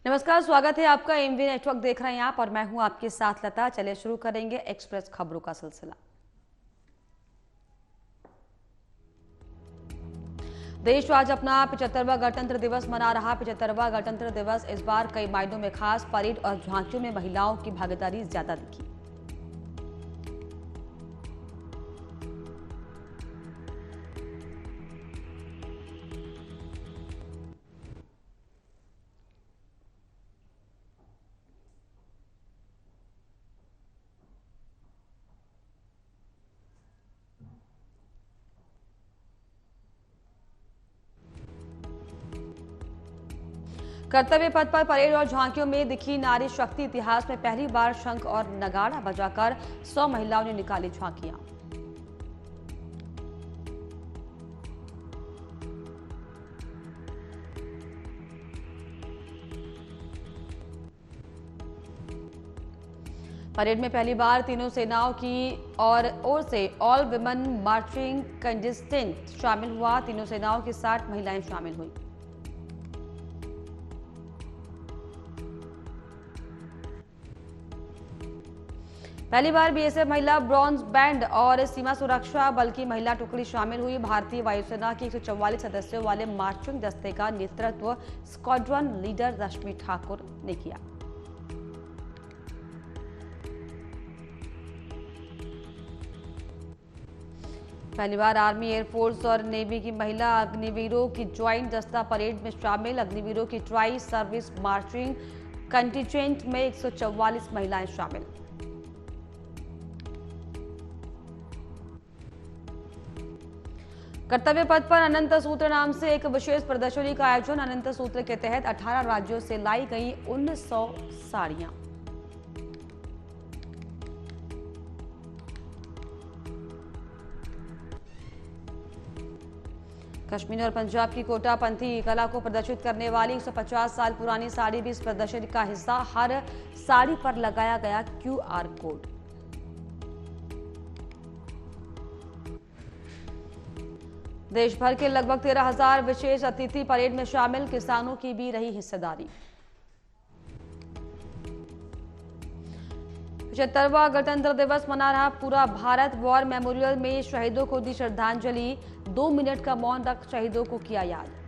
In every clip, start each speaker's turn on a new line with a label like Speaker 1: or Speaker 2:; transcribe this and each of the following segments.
Speaker 1: नमस्कार, स्वागत है आपका। एमवी नेटवर्क देख रहे हैं आप और मैं हूं आपके साथ लता। चलिए शुरू करेंगे एक्सप्रेस खबरों का सिलसिला। देश आज अपना 75वां गणतंत्र दिवस मना रहा। 75वां गणतंत्र दिवस इस बार कई मायनों में खास। परेड और झांकियों में महिलाओं की भागीदारी ज्यादा दिखी। कर्तव्य पथ पर परेड और झांकियों में दिखी नारी शक्ति। इतिहास में पहली बार शंख और नगाड़ा बजाकर 100 महिलाओं ने निकाली झांकियां। परेड में पहली बार तीनों सेनाओं की ओर से ऑल विमेन मार्चिंग कंटिजेंट शामिल हुआ। तीनों सेनाओं की 60 महिलाएं शामिल हुई। पहली बार बीएसएफ महिला ब्रॉन्ज बैंड और सीमा सुरक्षा बल की महिला टुकड़ी शामिल हुई। भारतीय वायुसेना की 144 सदस्यों वाले मार्चिंग दस्ते का नेतृत्व स्क्वाड्रन लीडर रश्मि ठाकुर ने किया। पहली बार आर्मी, एयरफोर्स और नेवी की महिला अग्निवीरों की ज्वाइंट दस्ता परेड में शामिल। अग्निवीरों की ट्राई सर्विस मार्चिंग कंटिजेंट में 144 महिलाएं शामिल। कर्तव्य पथ पर अनंत सूत्र नाम से एक विशेष प्रदर्शनी का आयोजन। अनंत सूत्र के तहत 18 राज्यों से लाई गई 1900 साड़ियां। कश्मीर और पंजाब की कोटापंथी कला को प्रदर्शित करने वाली 150 साल पुरानी साड़ी भी इस प्रदर्शनी का हिस्सा। हर साड़ी पर लगाया गया क्यूआर कोड। देश भर के लगभग 13,000 विशेष अतिथि परेड में शामिल। किसानों की भी रही हिस्सेदारी। 75वां गणतंत्र दिवस मना रहा पूरा भारत। वॉर मेमोरियल में शहीदों को दी श्रद्धांजलि। 2 मिनट का मौन रख शहीदों को किया याद।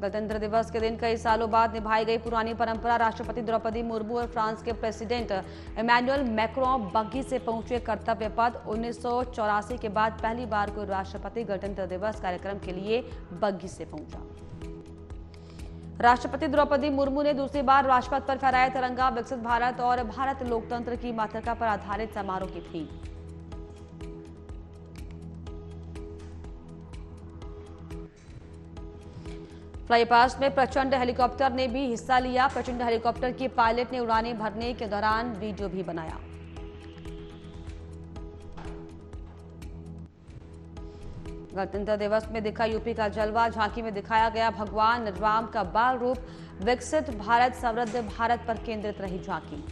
Speaker 1: गणतंत्र दिवस के दिन कई सालों बाद निभाई गई पुरानी परंपरा। राष्ट्रपति द्रौपदी मुर्मू और फ्रांस के प्रेसिडेंट इमैनुअल मैक्रों बग्घी से पहुंचे कर्तव्य पथ। 1984 के बाद पहली बार कोई राष्ट्रपति गणतंत्र दिवस कार्यक्रम के लिए बग्घी से पहुंचा। राष्ट्रपति द्रौपदी मुर्मू ने दूसरी बार राजपथ पर फहराया तिरंगा। विकसित भारत और भारत लोकतंत्र की मातृका पर आधारित समारोह की थी। फ्लाई पास्ट में प्रचंड हेलीकॉप्टर ने भी हिस्सा लिया। प्रचंड हेलीकॉप्टर की पायलट ने उड़ानें भरने के दौरान वीडियो भी बनाया। गणतंत्र दिवस में दिखा यूपी का जलवा। झांकी में दिखाया गया भगवान राम का बाल रूप। विकसित भारत समृद्ध भारत पर केंद्रित रही झांकी।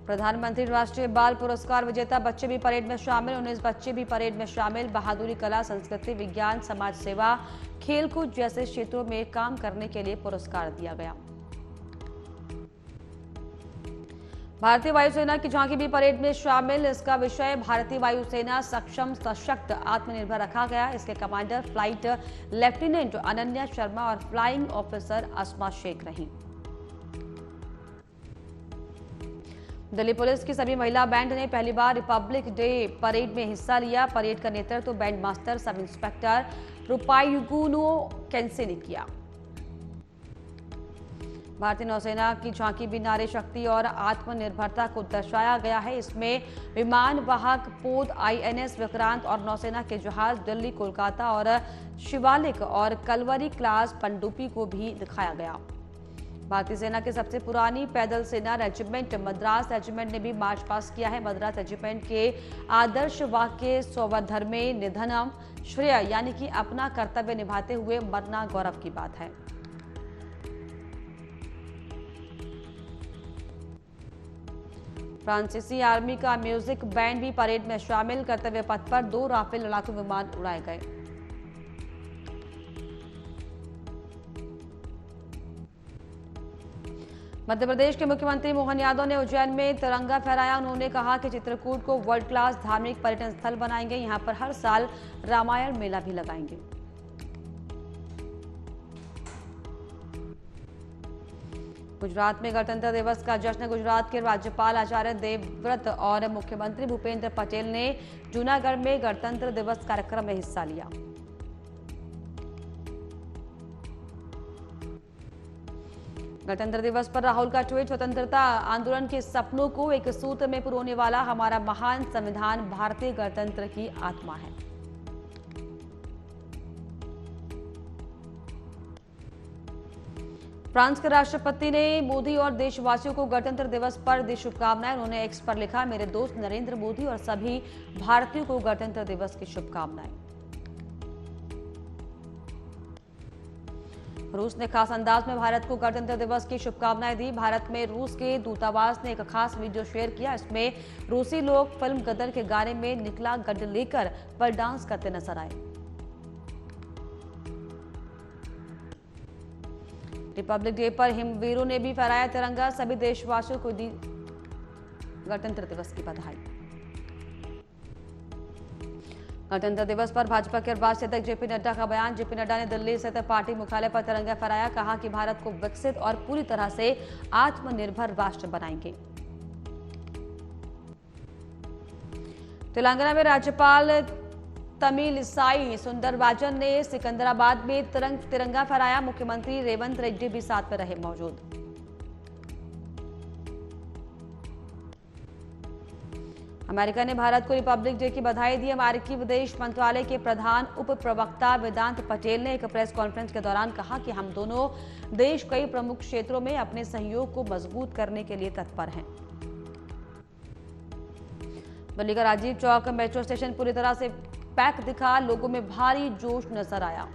Speaker 1: प्रधानमंत्री राष्ट्रीय बाल पुरस्कार विजेता बच्चे भी परेड में शामिल। 19 बच्चे भी परेड में शामिल। बहादुरी, कला, संस्कृति, विज्ञान, समाज सेवा, खेलकूद जैसे क्षेत्रों में काम करने के लिए पुरस्कार दिया गया। भारतीय वायुसेना की झांकी भी परेड में शामिल। इसका विषय भारतीय वायुसेना सक्षम, सशक्त, आत्मनिर्भर रखा गया। इसके commander flight lieutenant Ananya Sharma और फ्लाइंग ऑफिसर अस्मा शेख रहीं। दिल्ली पुलिस की सभी महिला बैंड ने पहली बार रिपब्लिक डे परेड में हिस्सा लिया। परेड का नेतृत्व बैंड मास्टर सब इंस्पेक्टर रुपायुगुनो केंसे ने किया। भारतीय नौसेना की झांकी भी नारी शक्ति और आत्मनिर्भरता को दर्शाया गया है। इसमें विमान वाहक पोत आईएनएस विक्रांत और नौसेना के जहाज दिल्ली, कोलकाता और शिवालिक और कलवरी क्लास पनडुब्बी को भी दिखाया गया। भारतीय सेना की सबसे पुरानी पैदल सेना रेजिमेंट मद्रास रेजिमेंट ने भी मार्च पास किया है। मद्रास रेजिमेंट के आदर्श वाक्य स्वधर्मे निधनम श्रेय, यानी कि अपना कर्तव्य निभाते हुए मरना गौरव की बात है। फ्रांसीसी आर्मी का म्यूजिक बैंड भी परेड में शामिल। कर्तव्य पथ पर 2 राफेल लड़ाकू विमान उड़ाए गए। मध्य प्रदेश के मुख्यमंत्री मोहन यादव ने उज्जैन में तिरंगा फहराया। उन्होंने कहा कि चित्रकूट को वर्ल्ड क्लास धार्मिक पर्यटन स्थल बनाएंगे। यहां पर हर साल रामायण मेला भी लगाएंगे। गुजरात में गणतंत्र दिवस का जश्न। गुजरात के राज्यपाल आचार्य देवव्रत और मुख्यमंत्री भूपेंद्र पटेल ने जूनागढ़ में गणतंत्र दिवस कार्यक्रम में हिस्सा लिया। गणतंत्र दिवस पर राहुल का ट्वीट। स्वतंत्रता आंदोलन के सपनों को एक सूत्र में पिरोने वाला हमारा महान संविधान भारतीय गणतंत्र की आत्मा है। फ्रांस के राष्ट्रपति ने मोदी और देशवासियों को गणतंत्र दिवस पर दी शुभकामनाएं। उन्होंने एक्स पर लिखा, मेरे दोस्त नरेंद्र मोदी और सभी भारतीयों को गणतंत्र दिवस की शुभकामनाएं। रूस ने खास अंदाज में भारत को गणतंत्र दिवस की शुभकामनाएं दी। भारत में रूस के दूतावास ने एक खास वीडियो शेयर किया। इसमें रूसी लोग फिल्म गदर के गाने में निकला गढ़ लेकर पर डांस करते नजर आए। रिपब्लिक डे पर हिमवीरों ने भी फहराया तिरंगा। सभी देशवासियों को दी गणतंत्र दिवस की बधाई। गणतंत्र दिवस पर भाजपा के राष्ट्रीय अध्यक्ष जेपी नड्डा का बयान। जेपी नड्डा ने दिल्ली स्थित पार्टी मुख्यालय पर तिरंगा फहराया। कहा कि भारत को विकसित और पूरी तरह से आत्मनिर्भर राष्ट्र बनाएंगे। तेलंगाना में राज्यपाल तमिलिसाई सुंदरराजन ने सिकंदराबाद में तिरंगा फहराया। मुख्यमंत्री रेवंत रेड्डी भी साथ में रहे मौजूद। अमेरिका ने भारत को रिपब्लिक डे की बधाई दी। अमेरिकी विदेश मंत्रालय के प्रधान उप प्रवक्ता वेदांत पटेल ने एक प्रेस कॉन्फ्रेंस के दौरान कहा कि हम दोनों देश कई प्रमुख क्षेत्रों में अपने सहयोग को मजबूत करने के लिए तत्पर हैं। दिल्ली का राजीव चौक मेट्रो स्टेशन पूरी तरह से पैक दिखा। लोगों में भारी जोश नजर आया।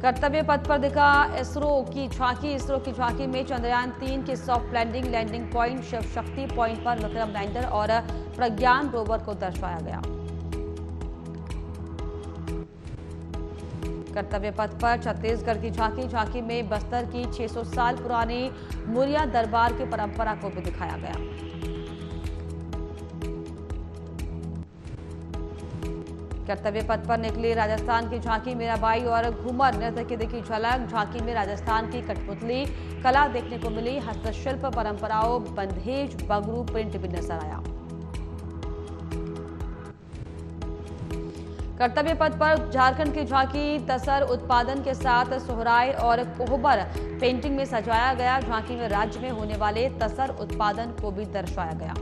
Speaker 1: कर्तव्य पथ पर दिखा इसरो की झांकी। इसरो की झांकी में चंद्रयान 3 के soft landing point, Shiv Shakti point पर विक्रम लैंडर और प्रज्ञान रोवर को दर्शाया गया। कर्तव्य पथ पर छत्तीसगढ़ की झांकी में बस्तर की 600 साल पुरानी मुरिया दरबार की परंपरा को भी दिखाया गया। कर्तव्य पथ पर निकली राजस्थान की झांकी। मीराबाई और घूमर नृत्य की दिखी झलक। झांकी में राजस्थान की कठपुतली कला देखने को मिली। हस्तशिल्प परंपराओं, बंधेज, बगरू प्रिंट भी नजर आया। कर्तव्य पथ पर झारखंड की झांकी तसर उत्पादन के साथ सोहराय और कोहबर पेंटिंग में सजाया गया। झांकी में राज्य में होने वाले तसर उत्पादन को भी दर्शाया गया।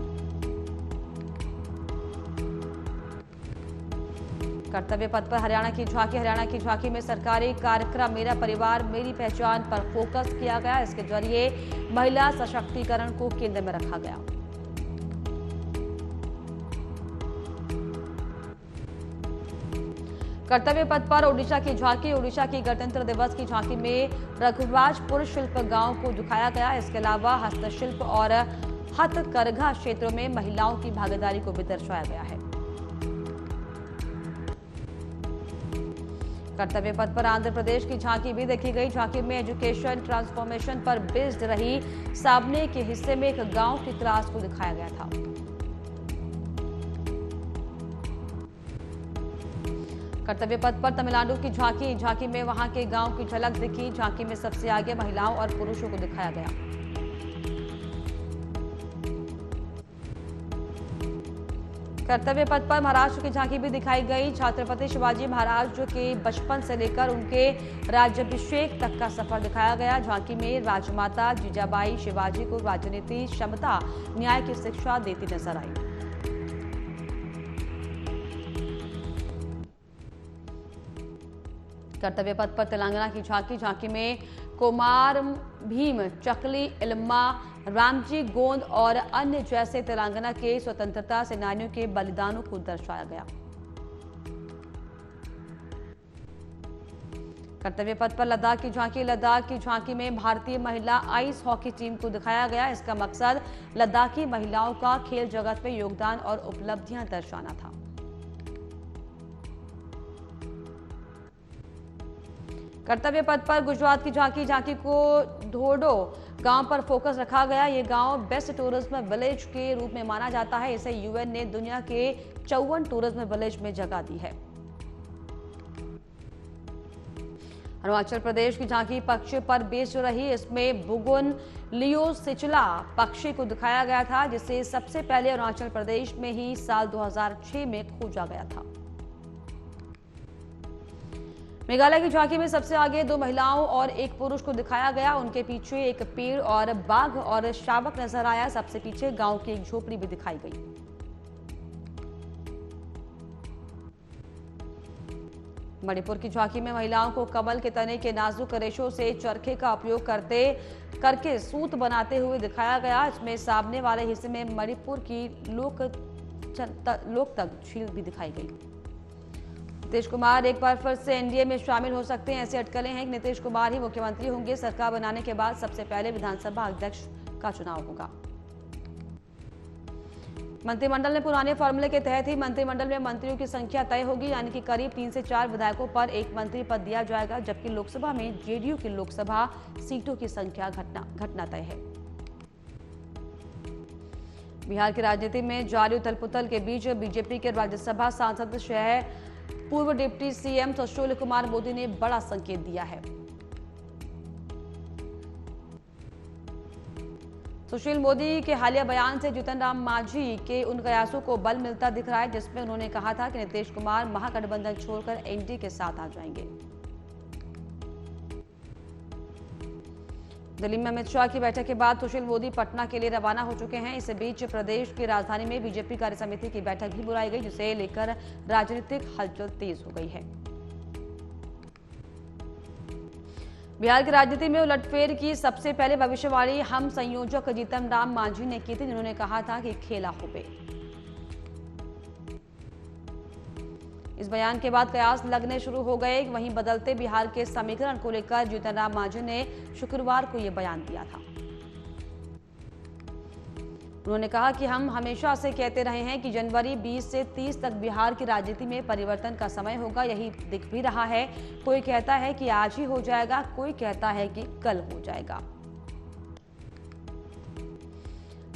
Speaker 1: कर्तव्य पथ पर हरियाणा की झांकी में सरकारी कार्यक्रम मेरा परिवार मेरी पहचान पर फोकस किया गया। इसके जरिए महिला सशक्तिकरण को केंद्र में रखा गया। कर्तव्य पथ पर ओडिशा की झांकी। ओडिशा की गणतंत्र दिवस की झांकी में रघुराजपुर शिल्प गांव को दिखाया गया। इसके अलावा हस्तशिल्प और हथकरघा क्षेत्रों में महिलाओं की भागीदारी को भी दर्शाया गया है। कर्तव्य पथ पर आंध्र प्रदेश की झांकी भी देखी गई। झांकी में एजुकेशन ट्रांसफॉर्मेशन पर बेस्ड रही सामने के हिस्से में एक गांव की क्लास को दिखाया गया था। कर्तव्य पथ पर तमिलनाडु की झांकी में वहां के गांव की झलक दिखी। झांकी में सबसे आगे महिलाओं और पुरुषों को दिखाया गया। कर्तव्य पथ पर महाराष्ट्र की झांकी भी दिखाई गई। छत्रपति शिवाजी महाराज के बचपन से लेकर उनके राज्याभिषेक तक का सफर दिखाया गया। झांकी में राजमाता जीजाबाई शिवाजी को राजनीति, क्षमता, न्याय की शिक्षा देती नजर आई। कर्तव्य पथ पर तेलंगाना की झांकी में कोमार भीम, चकली, इल्मा, रामजी गोंद और अन्य जैसे तेलंगाना के स्वतंत्रता सेनानियों के बलिदानों को दर्शाया गया। कर्तव्य पथ पर लद्दाख की झांकी में भारतीय महिला आइस हॉकी टीम को दिखाया गया। इसका मकसद लद्दाखी महिलाओं का खेल जगत में योगदान और उपलब्धियां दर्शाना था। कर्तव्य पथ पर गुजरात की झांकी को धोडो गांव पर फोकस रखा गया। ये गांव बेस्ट टूरिज्म विलेज के रूप में माना जाता है। इसे यूएन ने दुनिया के 54 टूरिज्म विलेज में जगह दी है। अरुणाचल प्रदेश की झांकी पक्षी पर बेस्ड रही। इसमें बुगुन लियो सिचला पक्षी को दिखाया गया था, जिसे सबसे पहले अरुणाचल प्रदेश में ही साल 2006 में खोजा गया था। मेघालय की झांकी में सबसे आगे 2 महिलाओं और 1 पुरुष को दिखाया गया। उनके पीछे एक पेड़ और बाघ और शावक नजर आया। सबसे पीछे गांव की एक झोपड़ी भी दिखाई गई। मणिपुर की झांकी में महिलाओं को कमल के तने के नाजुक रेशों से चरखे का उपयोग करके सूत बनाते हुए दिखाया गया। इसमें सामने वाले हिस्से में मणिपुर की लोकतक झील भी दिखाई गई। नीतीश कुमार एक बार फिर से एनडीए में शामिल हो सकते हैं, ऐसी अटकलें हैं कि नीतीश कुमार ही मुख्यमंत्री होंगे। सरकार बनाने के बाद सबसे पहले विधानसभा अध्यक्ष का चुनाव होगा। मंत्रिमंडल ने पुराने फॉर्मूले के तहत ही मंत्रिमंडल में मंत्रियों की संख्या तय होगी, यानी कि करीब 3 से 4 विधायकों पर एक मंत्री पद दिया जाएगा, जबकि लोकसभा में जेडीयू की लोकसभा सीटों की संख्या घटना तय है। बिहार की राजनीति में जारी उथल-पुथल के बीच बीजेपी के राज्यसभा सांसद सह पूर्व डिप्टी सीएम सुशील कुमार मोदी ने बड़ा संकेत दिया है। सुशील मोदी के हालिया बयान से जीतन राम मांझी के उन प्रयासों को बल मिलता दिख रहा है, जिसमें उन्होंने कहा था कि नीतीश कुमार महागठबंधन छोड़कर एनडीए के साथ आ जाएंगे। दिल्ली में अमित शाह की बैठक के बाद सुशील मोदी पटना के लिए रवाना हो चुके हैं। इस बीच प्रदेश की राजधानी में बीजेपी कार्य समिति की बैठक भी बुलाई गई, जिसे लेकर राजनीतिक हलचल तेज हो गई है। बिहार की राजनीति में उलटफेर की सबसे पहले भविष्यवाणी हम संयोजक जीतन राम मांझी ने की थी, जिन्होंने कहा था कि खेला होबे। इस बयान के बाद कयास लगने शुरू हो गए। वहीं बदलते बिहार के समीकरण को लेकर जीतन राम मांझी ने शुक्रवार को यह बयान दिया था। उन्होंने कहा कि हम हमेशा से कहते रहे हैं कि जनवरी 20 से 30 तक बिहार की राजनीति में परिवर्तन का समय होगा। यही दिख भी रहा है। कोई कहता है कि आज ही हो जाएगा, कोई कहता है कि कल हो जाएगा।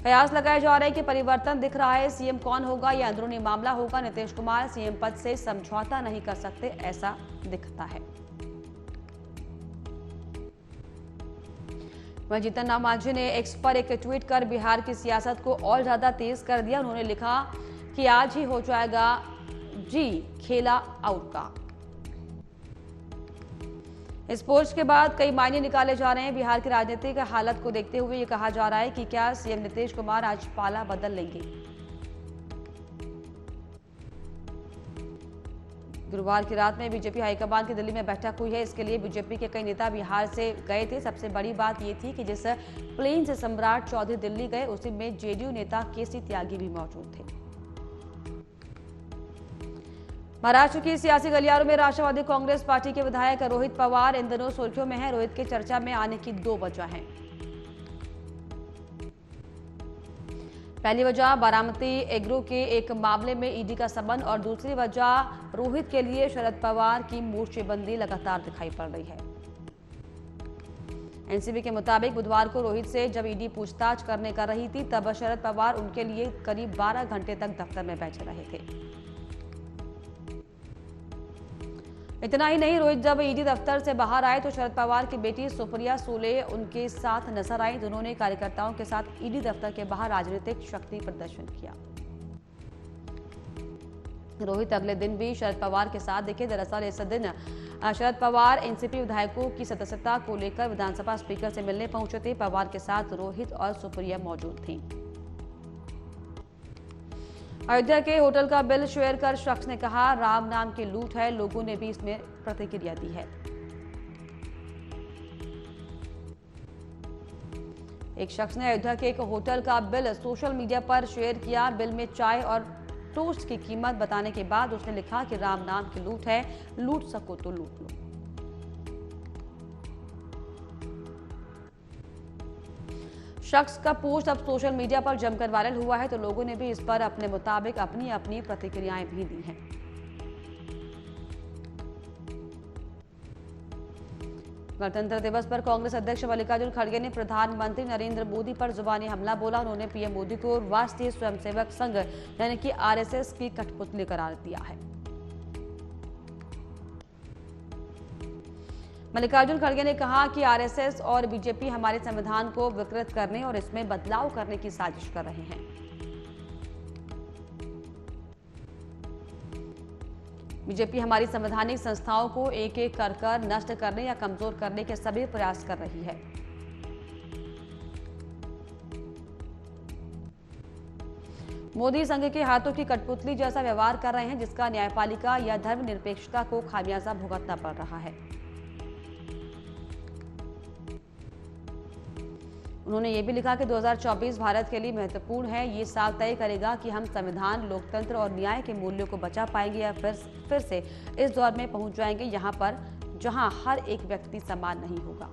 Speaker 1: कयास लगाए जा रहे हैं कि परिवर्तन दिख रहा है। सीएम कौन होगा यह अंदरूनी मामला होगा। नीतीश कुमार सीएम पद से समझौता नहीं कर सकते, ऐसा दिखता है। वहीं जीतन राम मांझी ने एक्स पर एक ट्वीट कर बिहार की सियासत को और ज्यादा तेज कर दिया। उन्होंने लिखा कि आज ही हो जाएगा जी खेला आउट का। इस पोस्ट के बाद कई मायने निकाले जा रहे हैं। बिहार की राजनीतिक हालत को देखते हुए ये कहा जा रहा है कि क्या सीएम नीतीश कुमार आज पाला बदल लेंगे। गुरुवार की रात में बीजेपी हाईकमान की दिल्ली में बैठक हुई है। इसके लिए बीजेपी के कई नेता बिहार से गए थे। सबसे बड़ी बात ये थी कि जिस प्लेन से सम्राट चौधरी दिल्ली गए, उसी में जेडीयू नेता केसी त्यागी भी मौजूद थे। महाराष्ट्र की सियासी गलियारों में राष्ट्रवादी कांग्रेस पार्टी के विधायक रोहित पवार इन दिनों सुर्खियों में हैं। रोहित के चर्चा में आने की 2 वजह हैं। पहली वजह बारामती एग्रो के एक मामले में ईडी का संबंध और दूसरी वजह रोहित के लिए शरद पवार की मोर्चेबंदी लगातार दिखाई पड़ रही है। एनसीबी के मुताबिक बुधवार को रोहित से जब ईडी पूछताछ करने कर रही थी, तब शरद पवार उनके लिए करीब 12 घंटे तक दफ्तर में बैठे रहे थे। इतना ही नहीं, रोहित जब ईडी दफ्तर से बाहर आए तो शरद पवार की बेटी सुप्रिया सुले उनके साथ नजर आई। दोनों ने कार्यकर्ताओं के साथ ईडी दफ्तर के बाहर राजनीतिक शक्ति प्रदर्शन किया। रोहित अगले दिन भी शरद पवार के साथ दिखे। दरअसल इस दिन शरद पवार एनसीपी विधायकों की सदस्यता को लेकर विधानसभा स्पीकर से मिलने पहुंचे थे। पवार के साथ रोहित और सुप्रिया मौजूद थी। अयोध्या के होटल का बिल शेयर कर शख्स ने कहा राम नाम की लूट है। लोगों ने भी इसमें प्रतिक्रिया दी है। एक शख्स ने अयोध्या के एक होटल का बिल सोशल मीडिया पर शेयर किया। बिल में चाय और टोस्ट की कीमत बताने के बाद उसने लिखा कि राम नाम की लूट है, लूट सको तो लूट लो। शख्स का पोस्ट अब सोशल मीडिया पर जमकर वायरल हुआ है, तो लोगों ने भी इस पर अपने मुताबिक अपनी अपनी प्रतिक्रियाएं भी दी हैं। गणतंत्र दिवस पर कांग्रेस अध्यक्ष मल्लिकार्जुन खड़गे ने प्रधानमंत्री नरेंद्र मोदी पर जुबानी हमला बोला। उन्होंने पीएम मोदी को राष्ट्रीय स्वयंसेवक संघ यानी कि आरएसएस की कठपुतली करार दिया है। मल्लिकार्जुन खड़गे ने कहा कि आरएसएस और बीजेपी हमारे संविधान को विकृत करने और इसमें बदलाव करने की साजिश कर रहे हैं। बीजेपी हमारी संवैधानिक संस्थाओं को एक एक कर नष्ट करने या कमजोर करने के सभी प्रयास कर रही है। मोदी संघ के हाथों की कठपुतली जैसा व्यवहार कर रहे हैं, जिसका न्यायपालिका या धर्मनिरपेक्षता को खामियाजा भुगतना पड़ रहा है। उन्होंने ये भी लिखा कि 2024 भारत के लिए महत्वपूर्ण है। ये साल तय करेगा कि हम संविधान, लोकतंत्र और न्याय के मूल्यों को बचा पाएंगे या फिर से इस दौर में पहुंच जाएंगे जहां हर एक व्यक्ति समान नहीं होगा।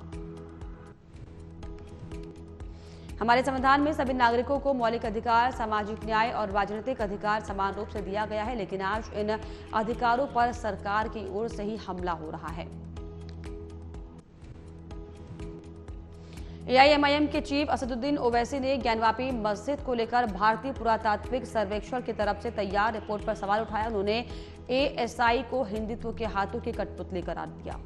Speaker 1: हमारे संविधान में सभी नागरिकों को मौलिक अधिकार, सामाजिक न्याय और राजनीतिक अधिकार समान रूप से दिया गया है, लेकिन आज इन अधिकारों पर सरकार की ओर से ही हमला हो रहा है। एआईएमआईएम के चीफ असदुद्दीन ओवैसी ने ज्ञानवापी मस्जिद को लेकर भारतीय पुरातात्विक सर्वेक्षण की तरफ से तैयार रिपोर्ट पर सवाल उठाया। उन्होंने एएसआई को हिंदुत्व के हाथों की कठपुतली करार दिया।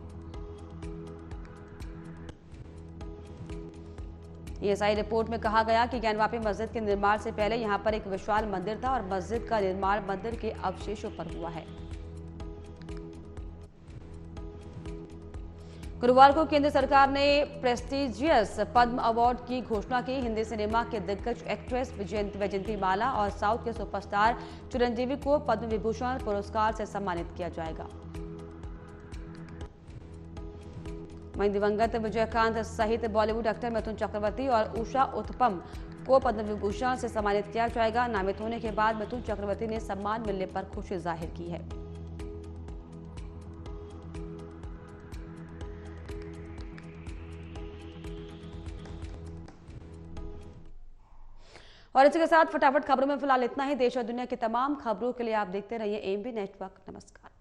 Speaker 1: एएसआई रिपोर्ट में कहा गया कि ज्ञानवापी मस्जिद के निर्माण से पहले यहां पर एक विशाल मंदिर था और मस्जिद का निर्माण मंदिर के अवशेषों पर हुआ है। गुरुवार को केंद्र सरकार ने प्रेस्टिजियस पद्म अवार्ड की घोषणा की। हिंदी सिनेमा के दिग्गज एक्ट्रेस वैजयंती माला और साउथ के सुपरस्टार चिरंजीवी को पद्म विभूषण पुरस्कार से सम्मानित किया जाएगा। वहीं दिवंगत विजयकांत सहित बॉलीवुड एक्टर मिथुन चक्रवर्ती और उषा उत्तपम को पद्म विभूषण से सम्मानित किया जाएगा। नामित होने के बाद मिथुन चक्रवर्ती ने सम्मान मिलने पर खुशी जाहिर की है। और इसी के साथ फटाफट खबरों में फिलहाल इतना ही। देश और दुनिया की तमाम खबरों के लिए आप देखते रहिए एएमपी नेटवर्क। नमस्कार।